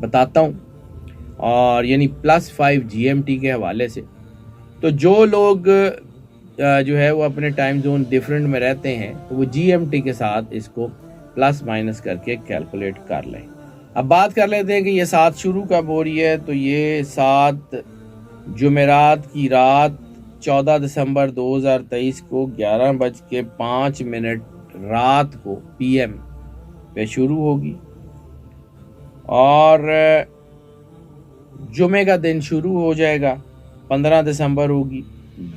بتاتا ہوں، اور یعنی +5 GMT کے حوالے سے. تو جو لوگ جو ہے وہ اپنے ٹائم زون ڈفرینٹ میں رہتے ہیں تو وہ GMT کے ساتھ اس کو پلس مائنس کر کے کیلکولیٹ کر لیں. اب بات کر لیتے ہیں کہ یہ 7 شروع کب ہو رہی ہے. تو یہ 7 جمعرات کی رات 14 دسمبر 2023 کو 11:05 رات کو PM پہ شروع ہوگی، اور جمعے کا دن شروع ہو جائے گا 15 دسمبر ہوگی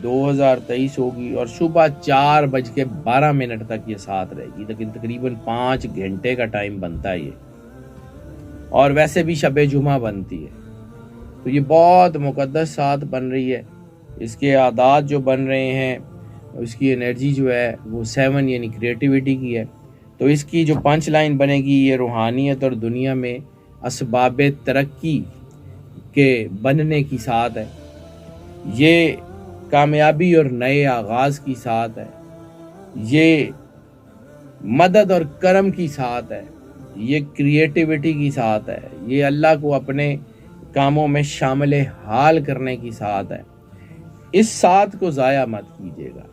2023 ہوگی، اور صبح 4:12 تک یہ ساتھ رہے گی، لیکن تقریباً 5 گھنٹے کا ٹائم بنتا ہے یہ، اور ویسے بھی شب جمعہ بنتی ہے. تو یہ بہت مقدس ساتھ بن رہی ہے. اس کے عادات جو بن رہے ہیں، اس کی انرجی جو ہے وہ 7 یعنی کریٹیوٹی کی ہے. تو اس کی جو پنچ لائن بنے گی، یہ روحانیت اور دنیا میں اسباب ترقی کے بننے کی ساتھ ہے، یہ کامیابی اور نئے آغاز کی ساتھ ہے، یہ مدد اور کرم کی ساتھ ہے، یہ کریٹیوٹی کی ساتھ ہے، یہ اللہ کو اپنے کاموں میں شامل حال کرنے کی ساتھ ہے. اس ساتھ کو ضائع مت کیجیے گا.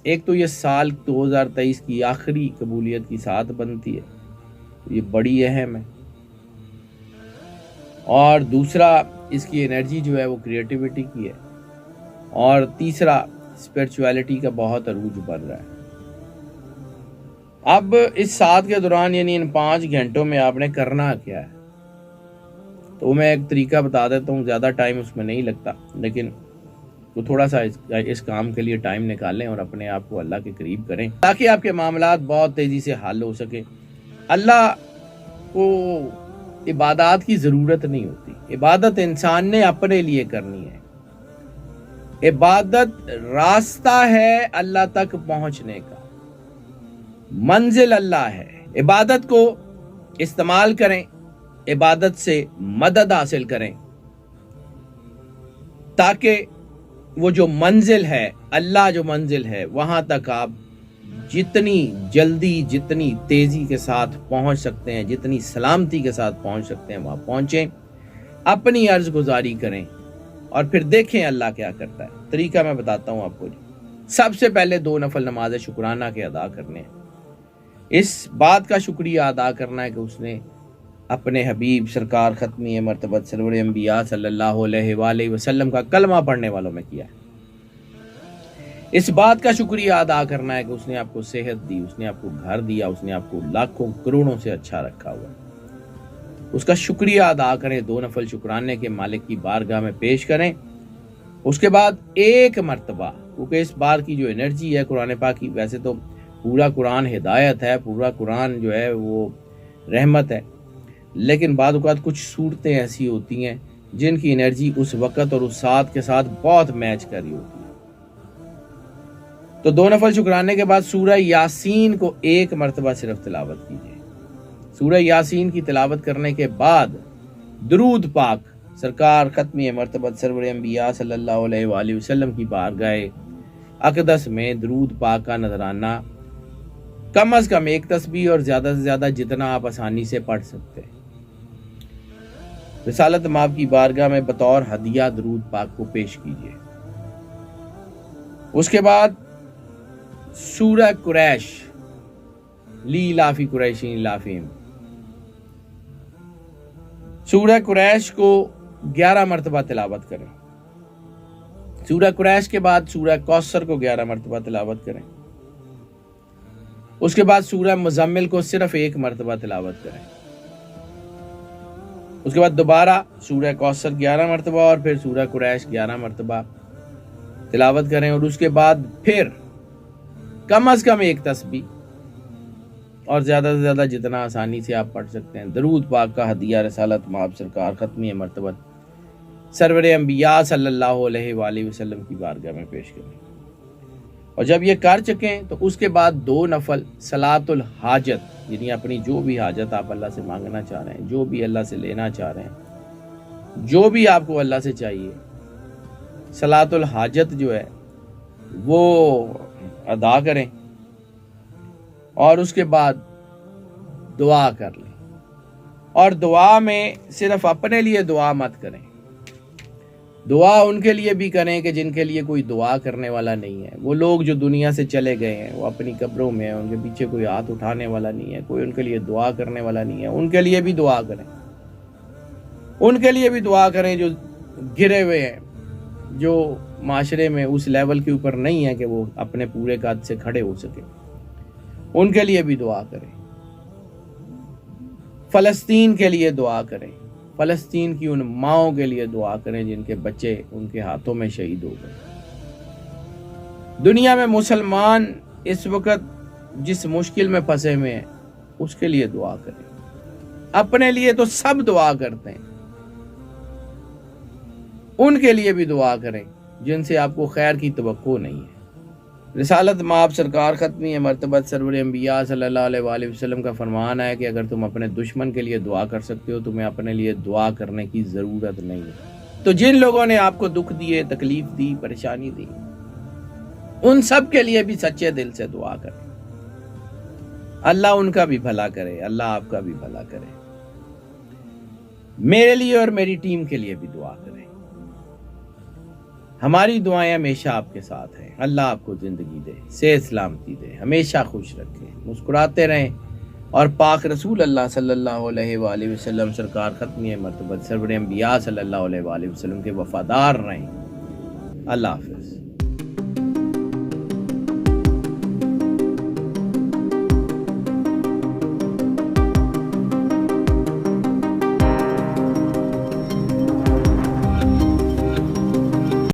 ایک تو یہ سال 2023 کی آخری قبولیت کی ساتھ بنتی ہے، یہ بڑی اہم ہے، اور دوسرا اس کی انرجی جو ہے وہ کریٹیوٹی کی ہے، اور تیسرا اسپرچویلٹی کا بہت عروج بن رہا ہے. اب اس ساتھ کے دوران یعنی ان 5 گھنٹوں میں آپ نے کرنا کیا ہے، تو میں ایک طریقہ بتا دیتا ہوں. زیادہ ٹائم اس میں نہیں لگتا، لیکن تو تھوڑا سا اس کام کے لیے ٹائم نکالیں اور اپنے آپ کو اللہ کے قریب کریں تاکہ آپ کے معاملات بہت تیزی سے حل ہو سکے. اللہ کو عبادات کی ضرورت نہیں ہوتی، عبادت انسان نے اپنے لیے کرنی ہے. عبادت راستہ ہے اللہ تک پہنچنے کا، منزل اللہ ہے. عبادت کو استعمال کریں، عبادت سے مدد حاصل کریں، تاکہ وہ جو منزل ہے، اللہ جو منزل ہے، وہاں تک آپ جتنی جلدی جتنی تیزی کے ساتھ پہنچ سکتے ہیں، جتنی سلامتی کے ساتھ پہنچ سکتے ہیں وہاں پہنچیں. اپنی عرض گزاری کریں اور پھر دیکھیں اللہ کیا کرتا ہے. طریقہ میں بتاتا ہوں آپ کو. سب سے پہلے 2 نفل نماز شکرانہ کے ادا کرنے ہیں. اس بات کا شکریہ ادا کرنا ہے کہ اس نے اپنے حبیب سرکار ختمی مرتبت سرور انبیاء صلی اللہ علیہ وآلہ وسلم کا کلمہ پڑھنے والوں میں کیا ہے. اس بات کا شکریہ ادا کرنا ہے کہ اس نے آپ کو صحت دی، اس نے آپ کو گھر دیا، اس نے آپ کو لاکھوں کروڑوں سے اچھا رکھا ہوا. اس کا شکریہ ادا کریں، 2 نفل شکرانے کے مالک کی بارگاہ میں پیش کریں. اس کے بعد ایک مرتبہ، کیونکہ اس بار کی جو انرجی ہے قرآن پاک کی، ویسے تو پورا قرآن ہدایت ہے، پورا قرآن جو ہے وہ رحمت ہے، لیکن بعض اوقات کچھ صورتیں ایسی ہوتی ہیں جن کی انرجی اس وقت اور اس ساتھ کے ساتھ بہت میچ کر رہی ہوتی ہے. تو 2 نفل شکرانے کے بعد سورہ یاسین کو 1 مرتبہ صرف تلاوت کیجیے. سورہ یاسین کی تلاوت کرنے کے بعد درود پاک سرکار ختمی مرتبت سرور انبیاء صلی اللہ علیہ وآلہ وسلم کی بارگاہ اقدس میں درود پاک کا نذرانہ کم از کم 1 تسبیح اور زیادہ سے زیادہ جتنا آپ آسانی سے پڑھ سکتے ہیں، رسالت مآب کی بارگاہ میں بطور ہدیہ درود پاک کو پیش کیجیے. اس کے بعد سورہ قریش لی لافی قریشین لافیم، سورہ قریش کو 11 مرتبہ تلاوت کریں. سورہ قریش کے بعد سورہ کوثر کو 11 مرتبہ تلاوت کریں. اس کے بعد سورہ مزمل کو صرف 1 مرتبہ تلاوت کریں. اس کے بعد دوبارہ سورہ کوثر 11 مرتبہ اور پھر سورہ قریش 11 مرتبہ تلاوت کریں. اور اس کے بعد پھر کم از کم 1 تسبیح اور زیادہ سے زیادہ جتنا آسانی سے آپ پڑھ سکتے ہیں درود پاک کا ہدیہ رسالت مآب سرکار ختمی مرتبت سرور انبیاء صلی اللہ علیہ وآلہ وسلم کی بارگاہ میں پیش کریں. اور جب یہ کر چکیں تو اس کے بعد 2 نفل صلاۃ الحاجت، یعنی اپنی جو بھی حاجت آپ اللہ سے مانگنا چاہ رہے ہیں، جو بھی اللہ سے لینا چاہ رہے ہیں، جو بھی آپ کو اللہ سے چاہیے، صلاۃ الحاجت جو ہے وہ ادا کریں. اور اس کے بعد دعا کر لیں، اور دعا میں صرف اپنے لیے دعا مت کریں، دعا ان کے لیے بھی کریں کہ جن کے لیے کوئی دعا کرنے والا نہیں ہے، وہ لوگ جو دنیا سے چلے گئے ہیں، وہ اپنی قبروں میں ہیں، ان کے پیچھے کوئی ہاتھ اٹھانے والا نہیں ہے، کوئی ان کے لیے دعا کرنے والا نہیں ہے، ان کے لیے بھی دعا کریں، ان کے لیے بھی دعا کریں جو گرے ہوئے ہیں، جو معاشرے میں اس لیول کے اوپر نہیں ہے کہ وہ اپنے پورے قد سے کھڑے ہو سکے، ان کے لیے بھی دعا کریں، فلسطین کے لیے دعا کریں، فلسطین کی ان ماؤں کے لیے دعا کریں جن کے بچے ان کے ہاتھوں میں شہید ہو گئے۔ دنیا میں مسلمان اس وقت جس مشکل میں پھنسے ہوئے ہیں اس کے لیے دعا کریں، اپنے لیے تو سب دعا کرتے ہیں، ان کے لیے بھی دعا کریں جن سے آپ کو خیر کی توقع نہیں ہے۔ رسالت مآب سرکار ختمی مرتبت سرور انبیاء صلی اللہ علیہ وآلہ وسلم کا فرمان ہے کہ اگر تم اپنے دشمن کے لیے دعا کر سکتے ہو تمہیں اپنے لیے دعا کرنے کی ضرورت نہیں ہے۔ تو جن لوگوں نے آپ کو دکھ دیے، تکلیف دی، پریشانی دی، ان سب کے لیے بھی سچے دل سے دعا کریں، اللہ ان کا بھی بھلا کرے، اللہ آپ کا بھی بھلا کرے۔ میرے لیے اور میری ٹیم کے لیے بھی دعا کریں، ہماری دعائیں ہمیشہ آپ کے ساتھ ہیں۔ اللہ آپ کو زندگی دے، صحت سلامتی دے، ہمیشہ خوش رکھے، مسکراتے رہیں، اور پاک رسول اللہ صلی اللہ علیہ وآلہ وسلم سرکار ختمی مرتبت سرور انبیاء صلی اللہ علیہ وآلہ وسلم کے وفادار رہیں۔ اللہ حافظ۔